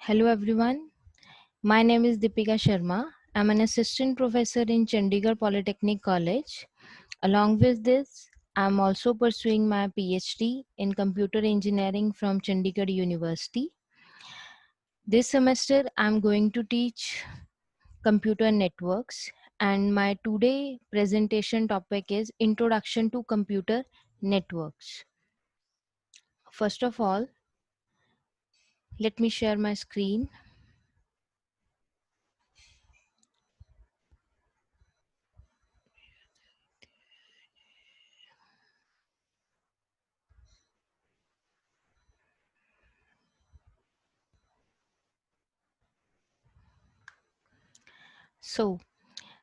Hello everyone, my name is Deepika Sharma. I'm an assistant professor in Chandigarh Polytechnic College. Along with this, I'm also pursuing my PhD in computer engineering from Chandigarh University. This semester, I'm going to teach computer networks, and my today presentation topic is Introduction to Computer Networks. First of all, let me share my screen. So,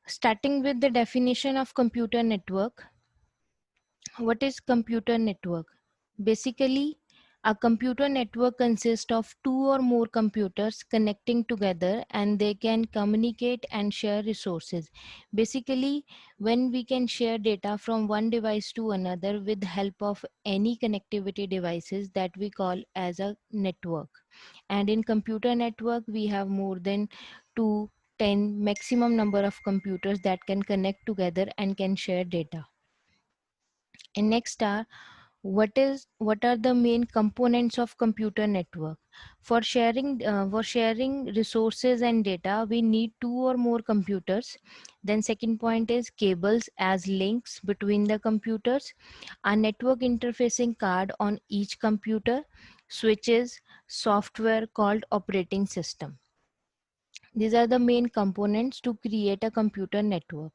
starting with the definition of computer network. What is computer network? Basically, a computer network consists of two or more computers connecting together, and they can communicate and share resources. Basically, when we can share data from one device to another with help of any connectivity devices, that we call as a network. And in computer network, we have more than 2, 10 maximum number of computers that can connect together and can share data. And next are what are the main components of computer network. For sharing resources and data, we need two or more computers. Then second point is cables as links between the computers, a network interfacing card on each computer, switches, software called operating system. These are the main components to create a computer network.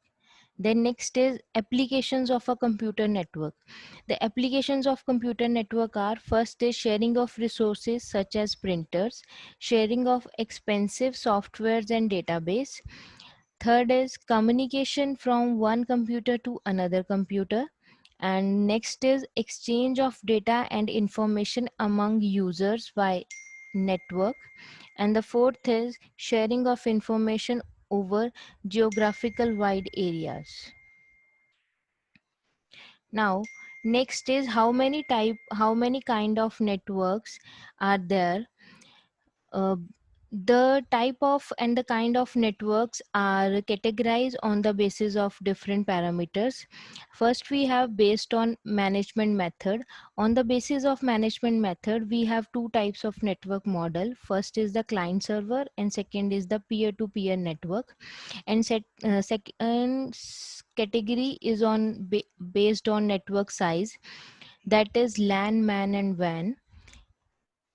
Then next is applications of a computer network. The applications of computer network are: first is sharing of resources such as printers, sharing of expensive softwares and database. Third is communication from one computer to another computer. And next is exchange of data and information among users by network. And the fourth is sharing of information over geographical wide areas. Now, next is how many kind of networks are there. uh, the type of and the kind of networks are categorized on the basis of different parameters. First, we have based on management method. On the basis of management method, we have two types of network model. First is the client server, and second is the peer to peer network. And second category is based on network size, that is LAN, MAN and WAN.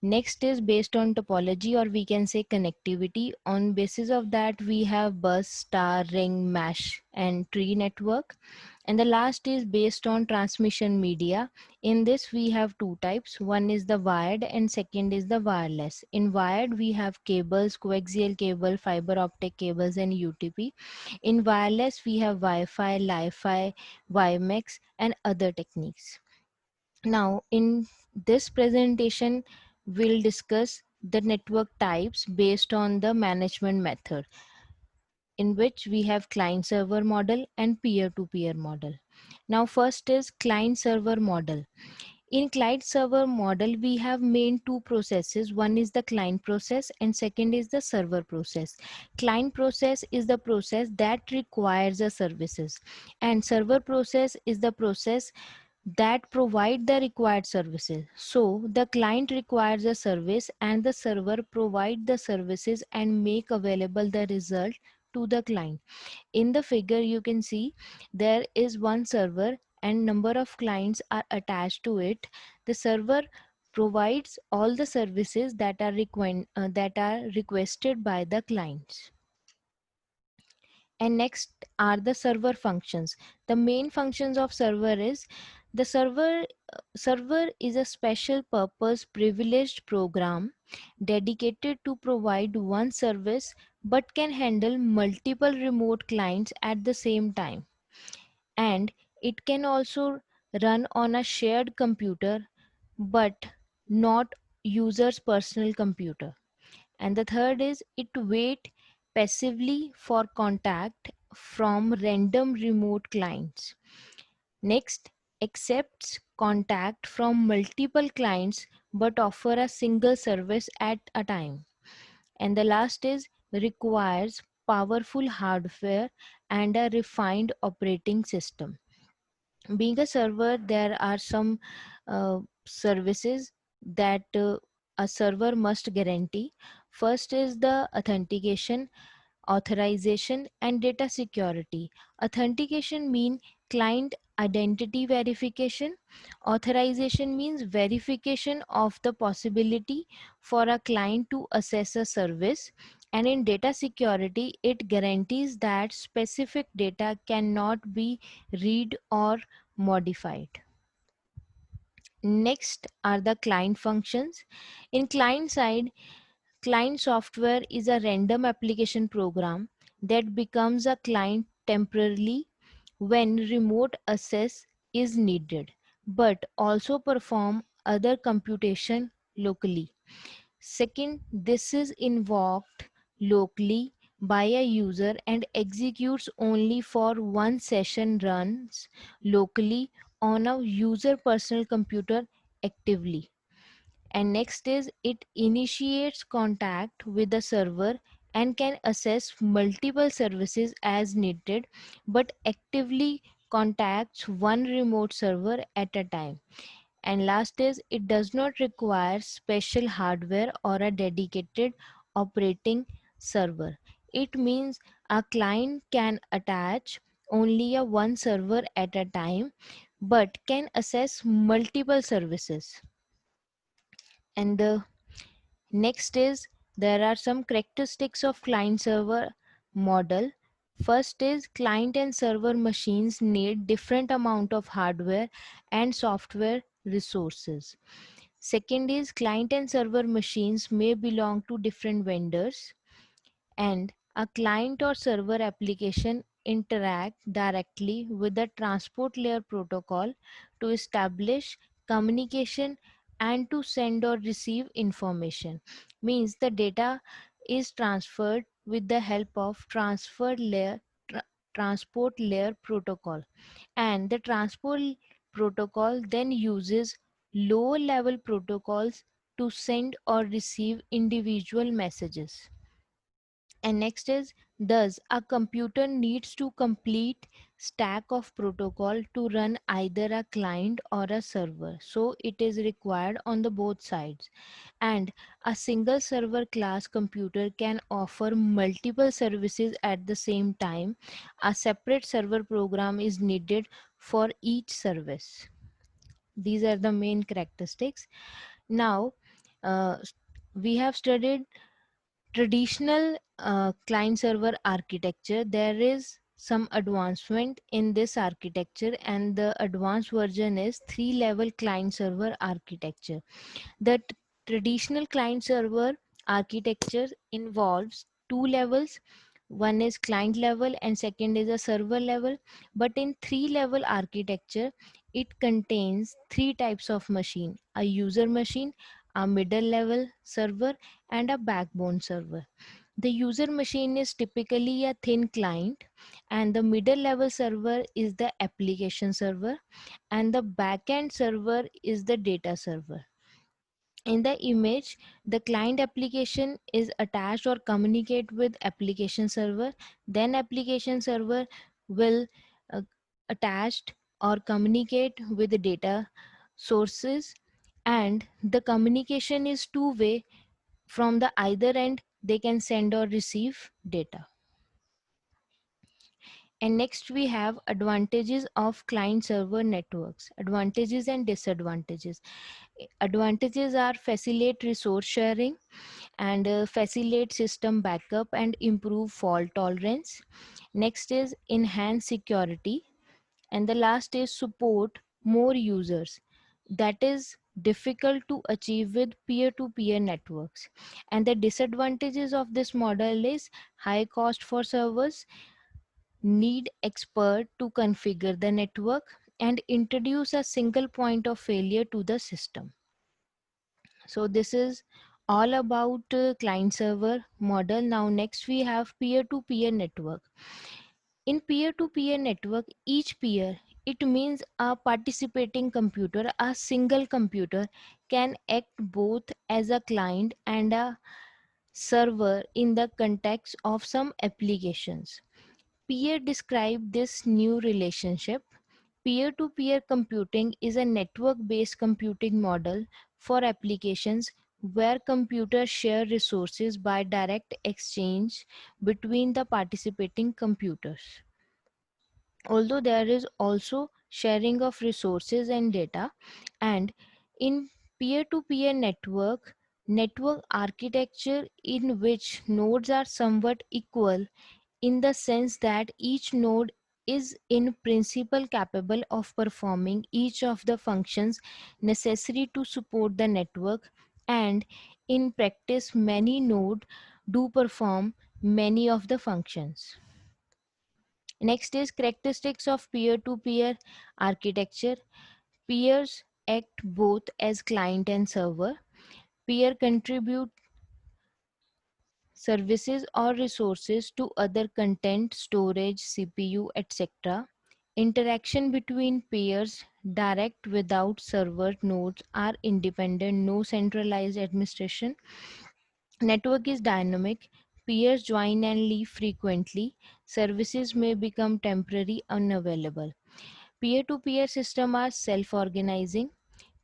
Next is based on topology, or we can say connectivity. On basis of that, we have bus, star, ring, mesh, and tree network. And the last is based on transmission media. In this, we have two types. One is the wired and second is the wireless. In wired, we have cables, coaxial cable, fiber optic cables, and UTP. In wireless, we have Wi-Fi, Li-Fi, WiMAX, and other techniques. Now, in this presentation, we'll discuss the network types based on the management method, in which we have client server model and peer to peer model. Now, first is client server model. In client server model, we have main two processes. One is the client process and second is the server process. Client process is the process that requires the services, and server process is the process that provide the required services. So the client requires a service and the server provide the services and make available the result to the client. In the figure you can see there is one server and number of clients are attached to it. The server provides all the services that are requested by the clients. And next are the server functions. The main functions of server is the server is a special purpose privileged program dedicated to provide one service but can handle multiple remote clients at the same time. And it can also run on a shared computer but not user's personal computer. And the third is it wait passively for contact from random remote clients. Next, accepts contact from multiple clients but offer a single service at a time. And the last is requires powerful hardware and a refined operating system. Being a server, there are some services that a server must guarantee. First is the authentication, authorization, and data security. Authentication means client identity verification. Authorization means verification of the possibility for a client to access a service. And in data security, it guarantees that specific data cannot be read or modified. Next are the client functions. In client side, client software is a random application program that becomes a client temporarily when remote access is needed, but also perform other computation locally. Second, this is invoked locally by a user and executes only for one session, runs locally on a user personal computer actively. And next is it initiates contact with the server and can access multiple services as needed, but actively contacts one remote server at a time. And last is it does not require special hardware or a dedicated operating server. It means a client can attach only a one server at a time, but can access multiple services. And the next is there are some characteristics of client server model. First is client and server machines need different amount of hardware and software resources. Second is client and server machines may belong to different vendors, and a client or server application interact directly with the transport layer protocol to establish communication and to send or receive information. Means the data is transferred with the help of transport layer protocol, and the transport protocol then uses low level protocols to send or receive individual messages. And next is thus a computer needs to complete stack of protocol to run either a client or a server, so it is required on the both sides. And a single server class computer can offer multiple services at the same time. A separate server program is needed for each service. These are the main characteristics. Now uh, we have studied traditional client server architecture. There is some advancement in this architecture, and the advanced version is three level client server architecture. The traditional client server architecture involves two levels. One is client level and second is a server level. But in three level architecture, it contains three types of machine: a user machine, a middle level server, and a backbone server. The user machine is typically a thin client, and the middle level server is the application server, and the backend server is the data server. In the image, the client application is attached or communicate with application server. Then application server will uh, attached or communicate with the data sources, and the communication is two way. From the either end they can send or receive data. And next we have advantages of client server networks. Advantages and disadvantages. Advantages are facilitate resource sharing, and facilitate system backup and improve fault tolerance. Next is enhance security, and the last is support more users. That is difficult to achieve with peer-to-peer networks. And the disadvantages of this model is high cost for servers, need expert to configure the network, and introduce a single point of failure to the system. So this is all about client server model. Now next we have peer to peer network. In peer to peer network, each peer, it means a participating computer, a single computer, can act both as a client and a server in the context of some applications. Peer described this new relationship. Peer to peer computing is a network based computing model for applications where computers share resources by direct exchange between the participating computers. Although there is also sharing of resources and data, and in peer to peer network architecture in which nodes are somewhat equal in the sense that each node is in principle capable of performing each of the functions necessary to support the network, and in practice many nodes do perform many of the functions. Next is characteristics of peer-to-peer architecture. Peers act both as client and server. Peer contribute services or resources to other content, storage, CPU, etc. Interaction between peers direct without server nodes are independent, no centralized administration. Network is dynamic. Peers join and leave frequently. Services may become temporary unavailable. Peer-to-peer systems are self-organizing.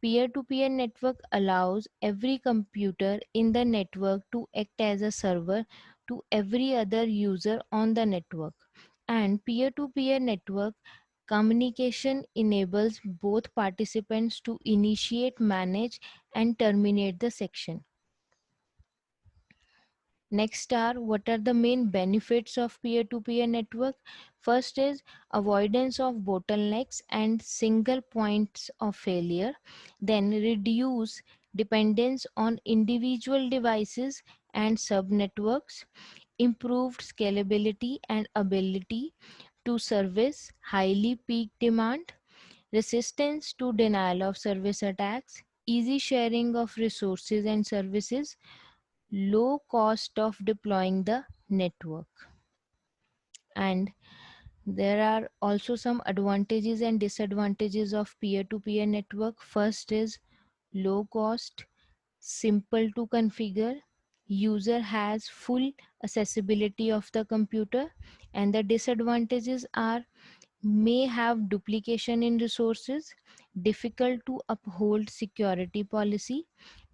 Peer-to-peer network allows every computer in the network to act as a server to every other user on the network. And peer-to-peer network communication enables both participants to initiate, manage, and terminate the section. Next are what are the main benefits of peer-to-peer network? First is avoidance of bottlenecks and single points of failure. Then reduce dependence on individual devices and subnetworks. Improved scalability and ability to service highly peak demand. Resistance to denial of service attacks. Easy sharing of resources and services, low cost of deploying the network. And there are also some advantages and disadvantages of peer-to-peer network. First is low cost, simple to configure, user has full accessibility of the computer. And the disadvantages are may have duplication in resources, difficult to uphold security policy,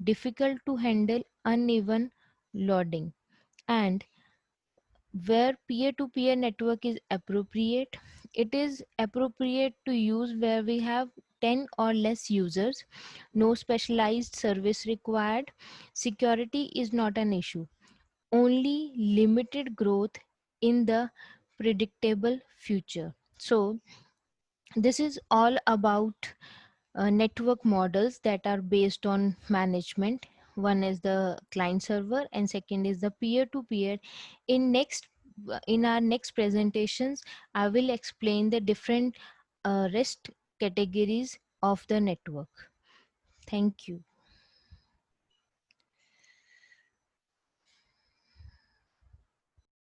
difficult to handle uneven loading. And where peer-to-peer network is appropriate, it is appropriate to use where we have 10 or less users, no specialized service required, security is not an issue, only limited growth in the predictable future. So this is all about network models that are based on management. One is the client server and second is the peer to peer. In our next presentations I will explain the different rest categories of the network. Thank you.